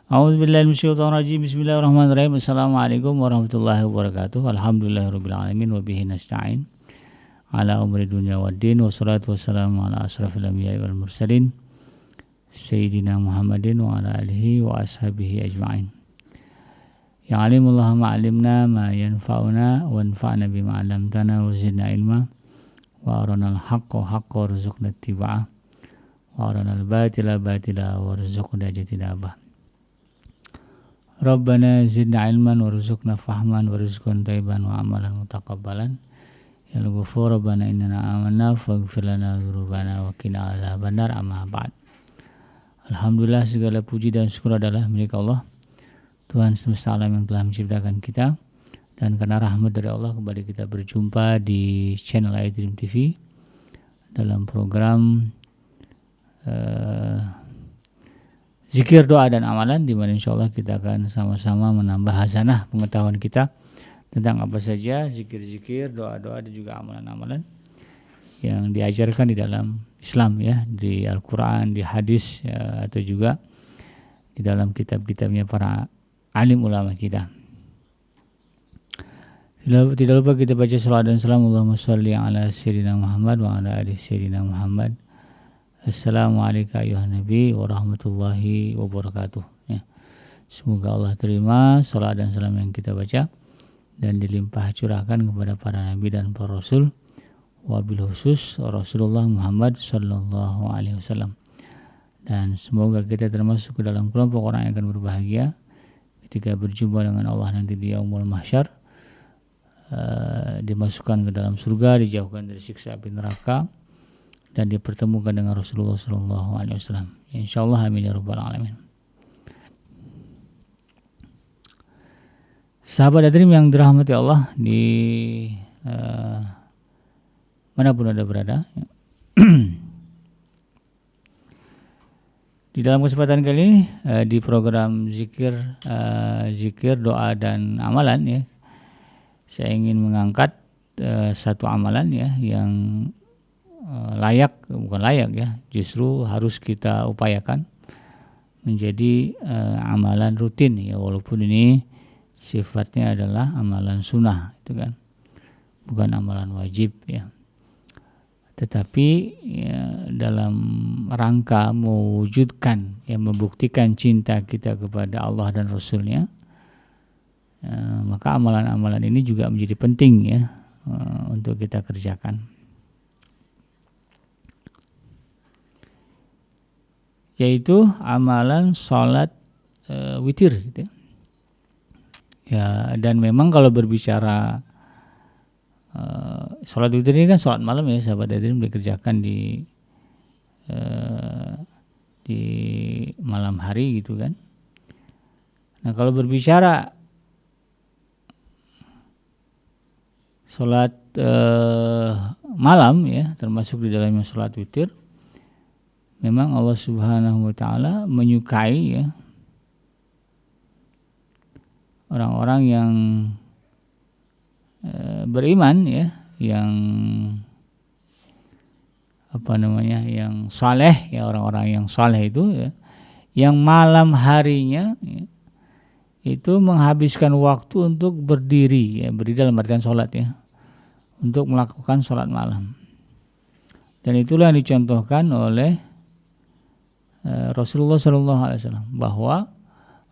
A'udzubillahi minasyaitonirrajim. Bismillahirrahmanirrahim. Assalamualaikum warahmatullahi wabarakatuh. Alhamdulillahirabbil alamin wa bihi nasta'in ala umri dunya waddin. Wassalatu wassalamu ala asrafil anbiya'i wal mursalin sayyidina Muhammadin wa ala alihi wa ashabihi ajma'in. Ya alimullah ma'alimna ma yanfa'una wa anfa'na bima 'allamtana wa zidna ilma wa aranal haqqa haqqa warzuqna ittiba'ah wa aranal batila batila warzuqna ijtinabah. Rabbana zidna ilman warzuqna fahman warzuqna thayyiban wa amalan mutaqabbalan. Ya Ghafur Rabbana innana amanna faghfir lana dzunubana wa qina adzabannar. Amma ba'd. Alhamdulillah, segala puji dan syukur adalah milik Allah, Tuhan semesta alam yang telah menciptakan kita, dan karena rahmat dari Allah kembali kita berjumpa di channel iDream TV dalam program zikir, doa dan amalan, di mana insyaallah kita akan sama-sama menambah hazanah pengetahuan kita tentang apa saja zikir-zikir, doa-doa dan juga amalan-amalan yang diajarkan di dalam Islam, ya, di Al-Quran, di hadis, ya, atau juga di dalam kitab-kitabnya para alim ulama kita. Tidak lupa kita baca salawat dan salam Allahumma sholli ala sayyidina Muhammad wa ala ali sayyidina Muhammad. Assalamualaikum ayuhan nabi warahmatullahi wabarakatuh, ya. Semoga Allah terima salawat dan salam yang kita baca dan dilimpah curahkan kepada para nabi dan para rasul, wabil khusus Rasulullah Muhammad sallallahu alaihi wasallam. Dan semoga kita termasuk ke dalam kelompok orang yang akan berbahagia ketika berjumpa dengan Allah nanti di yaumul mahsyar, dimasukkan ke dalam surga, dijauhkan dari siksa api neraka, dan dipertemukan dengan Rasulullah sallallahu alaihi wasallam. Insyaallah, amin ya rabbal alamin. Sahabat iDream yang dirahmati Allah di manapun Anda berada. Di dalam kesempatan kali ini di program zikir, doa dan amalan, ya, saya ingin mengangkat satu amalan, ya, yang bukan layak, ya, justru harus kita upayakan menjadi amalan rutin, ya, walaupun ini sifatnya adalah amalan sunnah, itu kan, bukan amalan wajib, ya. Tetapi, ya, dalam rangka mewujudkan, ya, membuktikan cinta kita kepada Allah dan Rasulnya, maka amalan-amalan ini juga menjadi penting, ya, untuk kita kerjakan. Yaitu amalan sholat witir, gitu, ya. Dan memang kalau berbicara sholat witir ini kan sholat malam, ya, sahabat iDream, dikerjakan di malam hari, gitu kan. Nah, kalau berbicara sholat malam, ya, termasuk di dalamnya sholat witir, memang Allah Subhanahu wa taala menyukai, ya, orang-orang yang beriman, ya, yang yang saleh, ya, orang-orang yang saleh itu, ya, yang malam harinya, ya, itu menghabiskan waktu untuk berdiri, ya, berdiri dalam artian sholat, ya, untuk melakukan sholat malam. Dan itulah yang dicontohkan oleh Rasulullah sallallahu alaihi wasallam, bahwa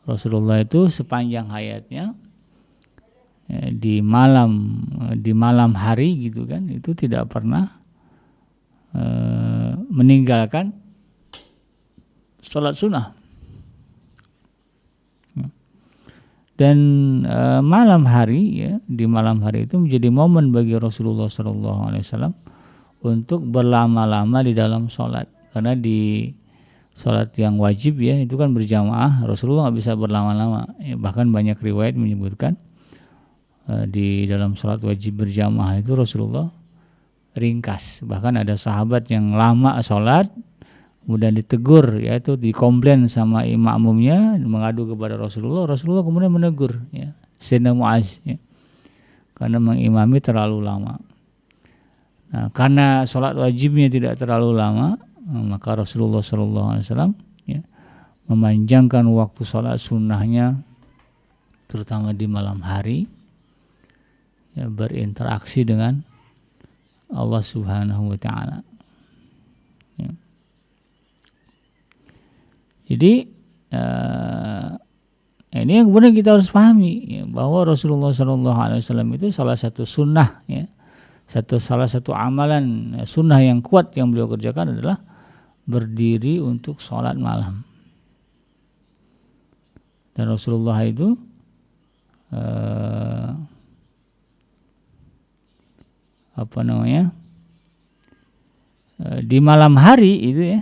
Rasulullah itu sepanjang hayatnya, di malam hari, gitu kan, itu tidak pernah meninggalkan sholat sunnah. Dan malam hari, ya, di malam hari itu menjadi momen bagi Rasulullah sallallahu alaihi wasallam untuk berlama-lama di dalam sholat, karena di sholat yang wajib, ya, itu kan berjamaah, Rasulullah nggak bisa berlama-lama, ya. Bahkan banyak riwayat menyebutkan di dalam sholat wajib berjamaah itu Rasulullah ringkas. Bahkan ada sahabat yang lama sholat, kemudian ditegur, yaitu dikomplain sama makmumnya, mengadu kepada Rasulullah. Rasulullah kemudian menegur, ya, Sayyidina Mu'adz, ya, karena mengimami terlalu lama. Nah, karena sholat wajibnya tidak terlalu lama, maka Rasulullah SAW, ya, memanjangkan waktu sholat sunnahnya, terutama di malam hari, ya, berinteraksi dengan Allah Subhanahu wa Ta'ala. Ya. Jadi ini yang kemudian kita harus pahami, ya, bahwa Rasulullah SAW itu salah satu sunnah, ya, salah satu amalan sunnah yang kuat yang beliau kerjakan adalah berdiri untuk sholat malam. Dan Rasulullah itu di malam hari itu, ya,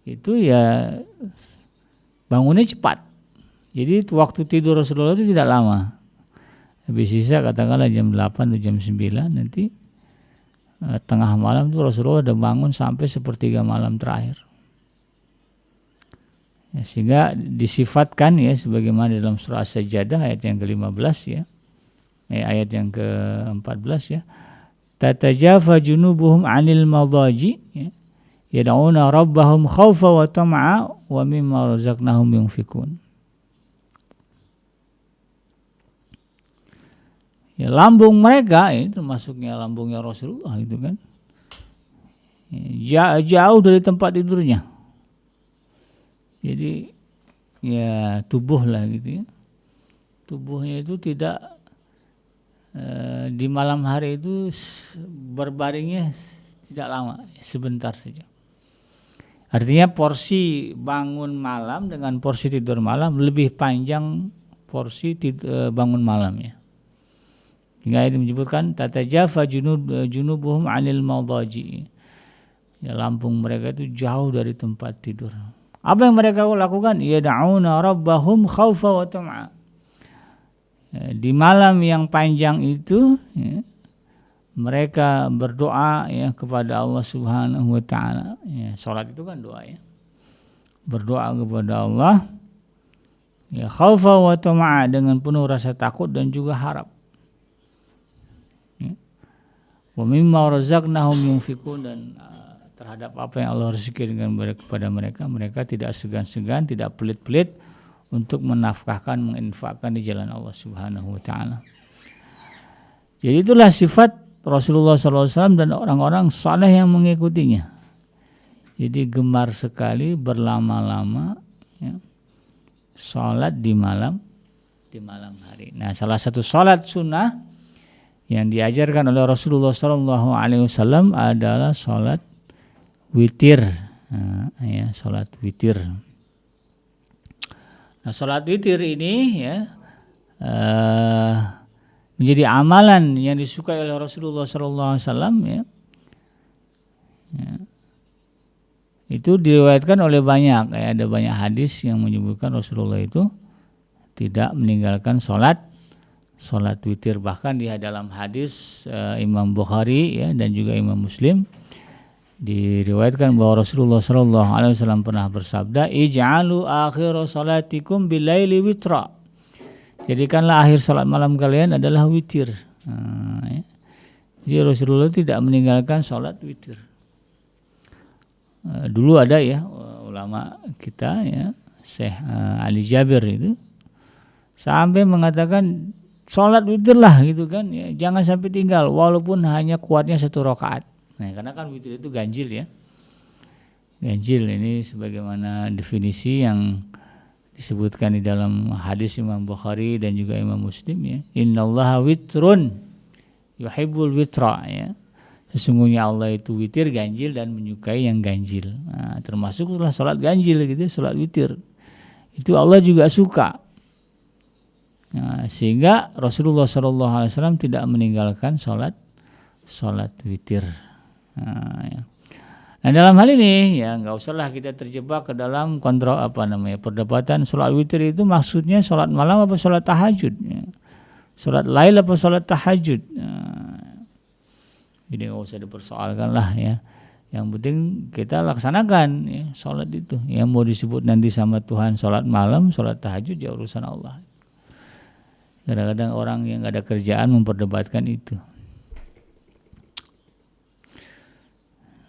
itu ya bangunnya cepat. Jadi waktu tidur Rasulullah itu tidak lama. Habis sisa katakanlah jam 8 atau jam 9, nanti tengah malam itu Rasulullah udah bangun sampai sepertiga malam terakhir. Ya, sehingga disifatkan, ya, sebagaimana dalam surah As-Sajdah ayat yang ke-15, ya. Ayat yang ke-14, ya. Tatajafa junubuhum 'anil madaji, ya. Yad'una rabbahum khaufa wa tam'a wa mimma razaqnahum yunfikun. Ya, lambung mereka, itu masuknya lambungnya Rasulullah itu kan, ya, jauh dari tempat tidurnya. Jadi ya tubuh lah gitu, ya. Tubuhnya itu tidak di malam hari itu berbaringnya tidak lama, sebentar saja. Artinya porsi bangun malam dengan porsi tidur malam lebih panjang porsi bangun malamnya. Hingga itu menyebutkan tatajafa junubuhum 'anil madaji. Ya, lambung mereka itu jauh dari tempat tidur. Apa yang mereka lakukan? Yad'una rabbahum khaufa wa tam'a. Ya, di malam yang panjang itu, ya, mereka berdoa, ya, kepada Allah Subhanahu wa Ta'ala. Ya, salat itu kan doa, ya. Berdoa kepada Allah, ya, khaufa wa tam'a, dengan penuh rasa takut dan juga harap. Wa mimma razaqnahum yunfikun, dan terhadap apa yang Allah rezekikan kepada mereka tidak segan-segan, tidak pelit-pelit untuk menafkahkan, menginfakkan di jalan Allah Subhanahu wa Ta'ala. Jadi itulah sifat Rasulullah SAW dan orang-orang saleh yang mengikutinya. Jadi gemar sekali berlama-lama, ya, salat di malam hari. Nah, salah satu salat sunnah yang diajarkan oleh Rasulullah SAW adalah salat witir. Ya, salat witir. Nah, salat witir ini, ya, menjadi amalan yang disukai oleh Rasulullah SAW, ya. Ya. Itu diriwayatkan oleh banyak, ya, ada banyak hadis yang menyebutkan Rasulullah itu tidak meninggalkan salat witir. Bahkan di dalam hadis Imam Bukhari, ya, dan juga Imam Muslim diriwayatkan bahwa Rasulullah SAW pernah bersabda, ij'alu akhir salatikum bilaili witra. Jadikanlah akhir salat malam kalian adalah witir. Ya. Jadi Rasulullah tidak meninggalkan salat witir. Dulu ada, ya, ulama kita, ya, Syekh Ali Jabir itu sampai mengatakan salat witir lah gitu kan, ya, jangan sampai tinggal walaupun hanya kuatnya 1 rakaat. Nah, karena kan witir itu ganjil, ya. Ganjil ini sebagaimana definisi yang disebutkan di dalam hadis Imam Bukhari dan juga Imam Muslim, ya. Innallaha witrun yuhibbul witra, ya. Sesungguhnya Allah itu witir, ganjil, dan menyukai yang ganjil. Nah, termasuklah salat ganjil gitu, salat witir. Itu Allah juga suka. Nah, sehingga Rasulullah SAW tidak meninggalkan salat witir. Nah, dalam hal ini, ya, nggak usahlah kita terjebak ke dalam perdebatan salat witir itu maksudnya salat malam apa salat tahajud, ya. Salat lail apa salat tahajud. Nah, jadi nggak usah dipersoalkan lah, ya. Yang penting kita laksanakan, ya, salat itu. Yang mau disebut nanti sama Tuhan salat malam, salat tahajud, ya urusan Allah. Kadang-kadang orang yang nggak ada kerjaan memperdebatkan itu.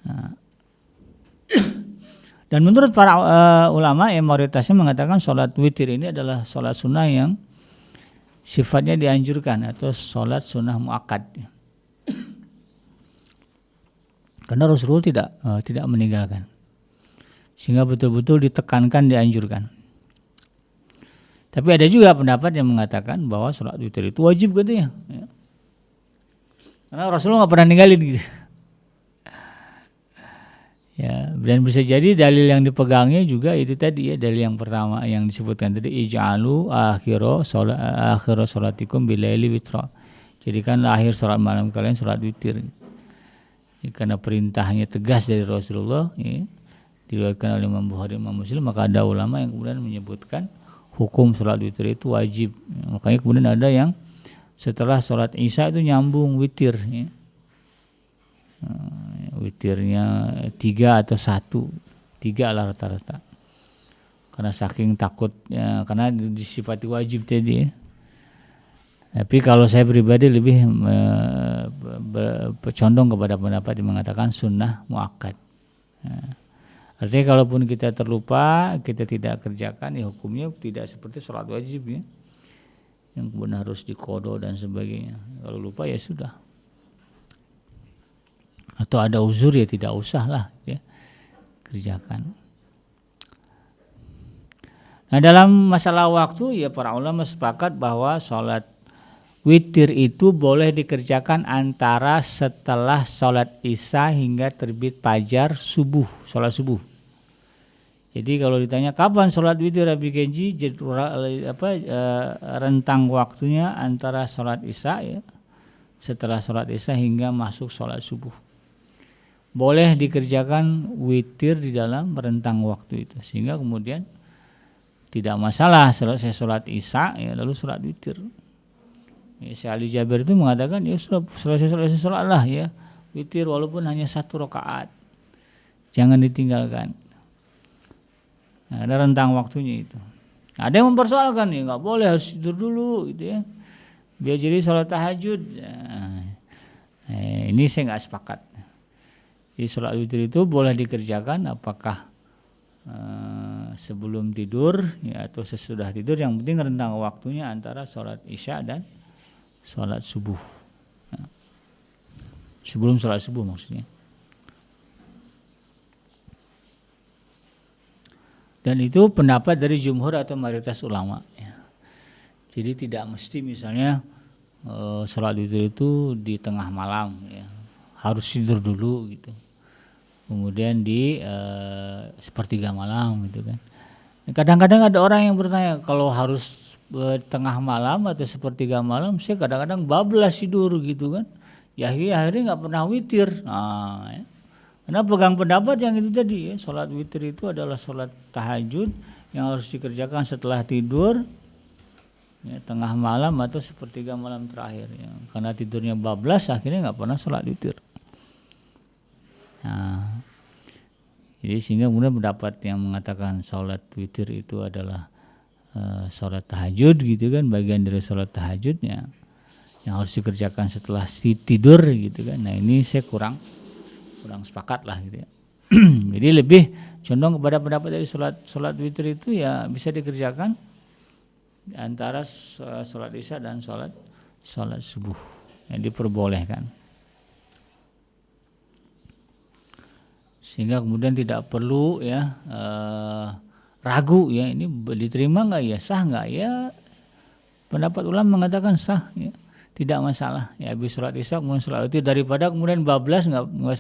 Nah, Dan menurut para ulama yang mayoritasnya mengatakan sholat witir ini adalah sholat sunnah yang sifatnya dianjurkan atau sholat sunnah muakkad. Karena Rasulullah tidak meninggalkan, sehingga betul-betul ditekankan, dianjurkan. Tapi ada juga pendapat yang mengatakan bahwa sholat witir itu wajib katanya, ya. Karena Rasulullah nggak pernah ninggalin gitu. Ya, dan bisa jadi dalil yang dipegangnya juga itu tadi ya, dalil yang pertama yang disebutkan tadi, ij'alu akhira sholatikum bilaili witra. Jadikanlah akhir salat malam kalian salat witir. Ya, karena perintahnya tegas dari Rasulullah, ya, diriwayatkan oleh Imam Bukhari, Imam Muslim, maka ada ulama yang kemudian menyebutkan hukum salat witir itu wajib. Ya, makanya kemudian ada yang setelah salat Isya itu nyambung witir, ya. Witirnya 3 atau 1, 3 lah rata-rata, karena saking takutnya, karena disifati wajib tadi, ya. Tapi kalau saya pribadi lebih condong kepada pendapat yang mengatakan sunnah muakkad. Artinya kalaupun kita terlupa, kita tidak kerjakan, ya hukumnya tidak seperti sholat wajib, ya, yang kemudian harus diqodho dan sebagainya. Kalau lupa ya sudah. Atau ada uzur ya tidak usah lah, ya, kerjakan. Nah, dalam masalah waktu ya para ulama sepakat bahwa sholat witir itu boleh dikerjakan antara setelah sholat Isya hingga terbit fajar subuh, sholat subuh. Jadi kalau ditanya kapan sholat witir Abi Kenji, rentang waktunya antara sholat Isya, ya, setelah sholat Isya hingga masuk sholat subuh. Boleh dikerjakan witir di dalam rentang waktu itu, sehingga kemudian tidak masalah selesai sholat Isya, ya, lalu sholat witir. Ya, Syekh Ali Jabir itu mengatakan ya sudah selesai sholat lah, ya, witir walaupun hanya 1 rakaat, jangan ditinggalkan. Nah, ada rentang waktunya itu. Nah, ada yang mempersoalkan ya nggak boleh, harus tidur dulu gitu, ya, biar jadi sholat tahajud. Ini saya nggak sepakat. Jadi sholat witir itu boleh dikerjakan apakah sebelum tidur, ya, atau sesudah tidur, yang penting rentang waktunya antara sholat Isya dan sholat subuh. Nah, sebelum sholat subuh maksudnya. Dan itu pendapat dari jumhur atau mayoritas ulama, ya. Jadi tidak mesti misalnya sholat witir itu di tengah malam, ya, harus tidur dulu gitu, kemudian di sepertiga malam gitu kan. Kadang-kadang ada orang yang bertanya, kalau harus tengah malam atau sepertiga malam, saya kadang-kadang bablas tidur gitu kan, ya akhirnya nggak pernah witir. Nah, ya. Karena pegang pendapat yang itu tadi, ya, sholat witir itu adalah sholat tahajud yang harus dikerjakan setelah tidur, ya, tengah malam atau sepertiga malam terakhir, ya. Karena tidurnya bablas akhirnya nggak pernah sholat witir. Nah, jadi sehingga kemudian pendapat yang mengatakan sholat witir itu adalah sholat tahajud gitu kan, bagian dari sholat tahajudnya yang harus dikerjakan setelah tidur gitu kan. Nah, ini saya kurang sepakat lah gitu, ya. Jadi lebih condong kepada pendapat dari sholat witir itu ya bisa dikerjakan antara sholat Isya dan sholat subuh, yang diperbolehkan. Sehingga kemudian tidak perlu, ya, ragu, ya, ini diterima nggak, ya, sah nggak, ya, pendapat ulama mengatakan sah, ya, tidak masalah, ya, habis sholat Isya kemudian sholat witir, daripada kemudian bablas nggak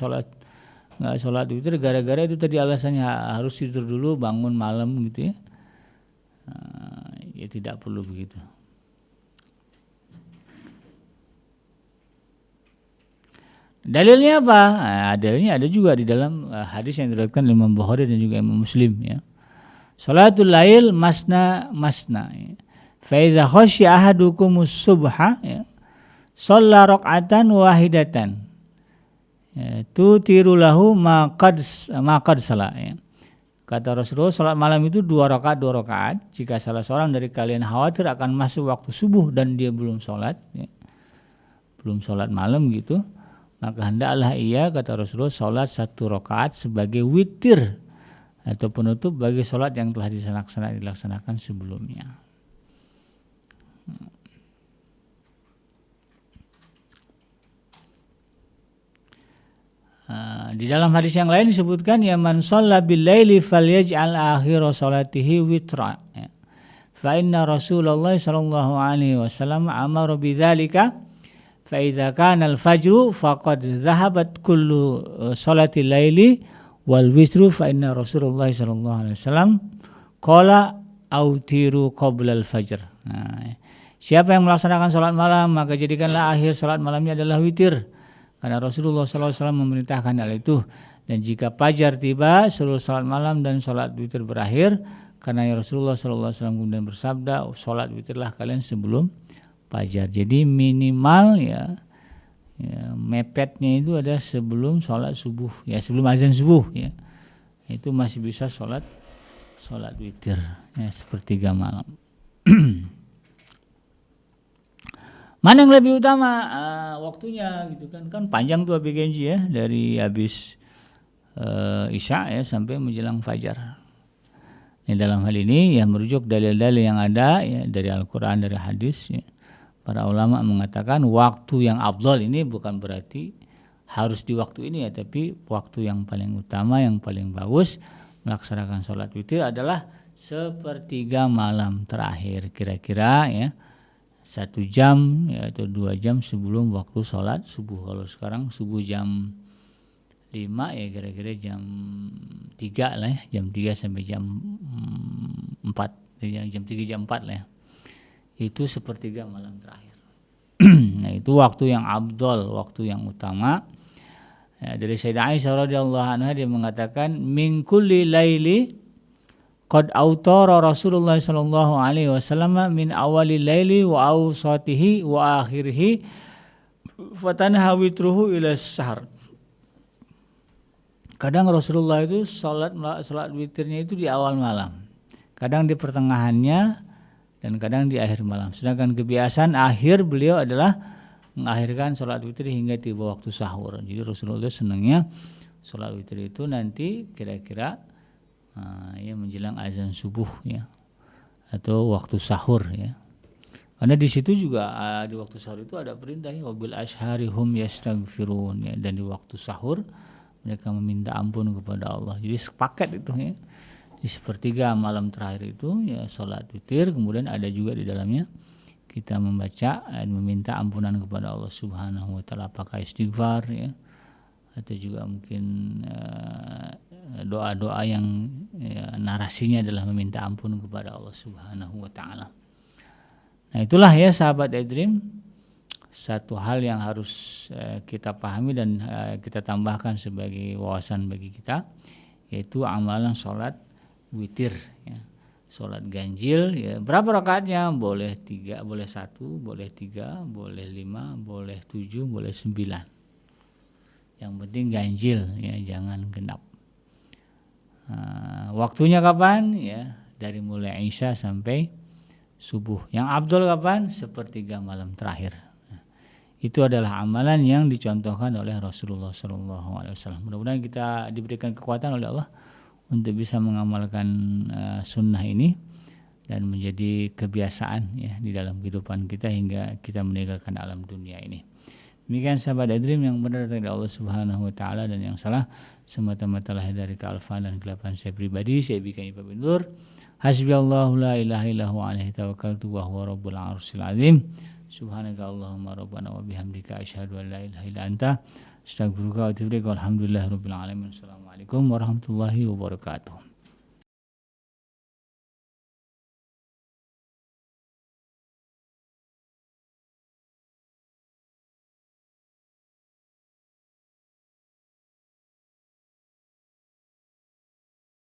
sholat witir gara-gara itu tadi alasannya harus tidur dulu, bangun malam gitu, ya. Ya tidak perlu begitu. Dalilnya apa? Nah, dalilnya ada juga di dalam hadis yang diriwayatkan oleh Imam Bukhari dan juga Imam Muslim, ya. Salatul lail masna, ya. Fa idza khasya ahadukumus subha, ya, shalla rak'atan wahidatan, ya, tutiru lahu ma qad salat, ya. Kata Rasulullah, salat malam itu 2 rakaat. Jika salah seorang dari kalian khawatir akan masuk waktu subuh dan dia belum sholat, ya, belum sholat malam gitu, maka hendaklah ia, kata Rasulullah, sholat 1 rakaat sebagai witir atau penutup bagi sholat yang telah dilaksanakan sebelumnya. Di dalam hadis yang lain disebutkan ya man shalla bil laili falyaj'al akhira salatihi witra. Fa inna Rasulullah sallallahu alaihi wasallam amara bidzalika fa idza kana al-fajru faqad dhahabat kullu salatil laili wal witru fa inna Rasulullah sallallahu alaihi wasallam qala autiru qabla al-fajr. Siapa yang melaksanakan salat malam maka jadikanlah akhir salat malamnya adalah witir. Karena Rasulullah SAW memerintahkan hal itu. Dan jika fajar tiba, seluruh salat malam dan salat witir berakhir. Karena Rasulullah SAW kemudian bersabda, salat witirlah kalian sebelum fajar. Jadi minimal ya mepetnya itu ada sebelum salat subuh, ya sebelum azan subuh, ya itu masih bisa salat witir, ya sepertiga malam. Mana yang lebih utama waktunya gitu kan panjang tuh ABGNJ ya, dari habis Isya ya sampai menjelang fajar. Dalam hal ini ya merujuk dalil-dalil yang ada ya dari Al-Quran, dari hadis ya. Para ulama mengatakan waktu yang afdal ini bukan berarti harus di waktu ini ya, tapi waktu yang paling utama, yang paling bagus melaksanakan sholat witir adalah sepertiga malam terakhir, kira-kira ya 1 jam ya, atau 2 jam sebelum waktu sholat subuh. Kalau sekarang subuh jam 5 ya kira-kira jam 3 lah ya, jam 3 sampai jam 4, jam 3 jam 4 lah ya. Itu sepertiga malam terakhir. Nah itu waktu yang afdal, waktu yang utama. Ya, dari Sayyidah Aisyah radhiyallahu anha dia mengatakan min kulli laili qad autara Rasulullah sallallahu alaihi wasallam min awalil laili wa awsatihi wa akhirih fatanha witruhu ila sahar. Kadang Rasulullah itu salat witirnya itu di awal malam, kadang di pertengahannya, dan kadang di akhir malam. Sedangkan kebiasaan akhir beliau adalah mengakhirkan salat witir hingga tiba waktu sahur. Jadi Rasulullah senangnya salat witir itu nanti kira-kira ya menjelang azan subuh ya, atau waktu sahur ya. Karena di situ juga di waktu sahur itu ada perintah ya, wabil ashari hum yastaghfirun ya, dan di waktu sahur mereka meminta ampun kepada Allah. Jadi sepaket itu ya. Di sepertiga malam terakhir itu ya salat witir, kemudian ada juga di dalamnya kita membaca dan meminta ampunan kepada Allah Subhanahu wa taala, apakah istighfar ya, atau juga mungkin doa-doa yang ya, narasinya adalah meminta ampun kepada Allah Subhanahu wa taala. Nah, itulah ya sahabat iDream, satu hal yang harus kita pahami dan kita tambahkan sebagai wawasan bagi kita, yaitu amalan sholat witir ya. Sholat ganjil ya, berapa rakaatnya? Boleh 3, boleh 1, boleh 3, boleh 5, boleh 7, boleh 9. Yang penting ganjil ya, jangan genap. Waktunya kapan? Ya, dari mulai Isya sampai subuh. Yang afdal kapan? Sepertiga malam terakhir. Itu adalah amalan yang dicontohkan oleh Rasulullah SAW. Mudah-mudahan kita diberikan kekuatan oleh Allah untuk bisa mengamalkan sunnah ini dan menjadi kebiasaan ya di dalam kehidupan kita hingga kita meninggalkan alam dunia ini. Demikian sahabat iDream, yang benar dari Allah Subhanahu wa taala dan yang salah semata-mata lahir dari kealfaan dan kegelapan saya pribadi. Saya bikin pamit. Hasbiyallahu la ilaha illa huwa alaihi tawakkaltu wa huwa rabbul arsyil azim. Subhanaka Allahumma rabbana wa bihamdika asyhadu an la ilaha illa anta astaghfiruka wa atubu ilaik. Walhamdulillahirabbil alamin. Assalamualaikum warahmatullahi wabarakatuh.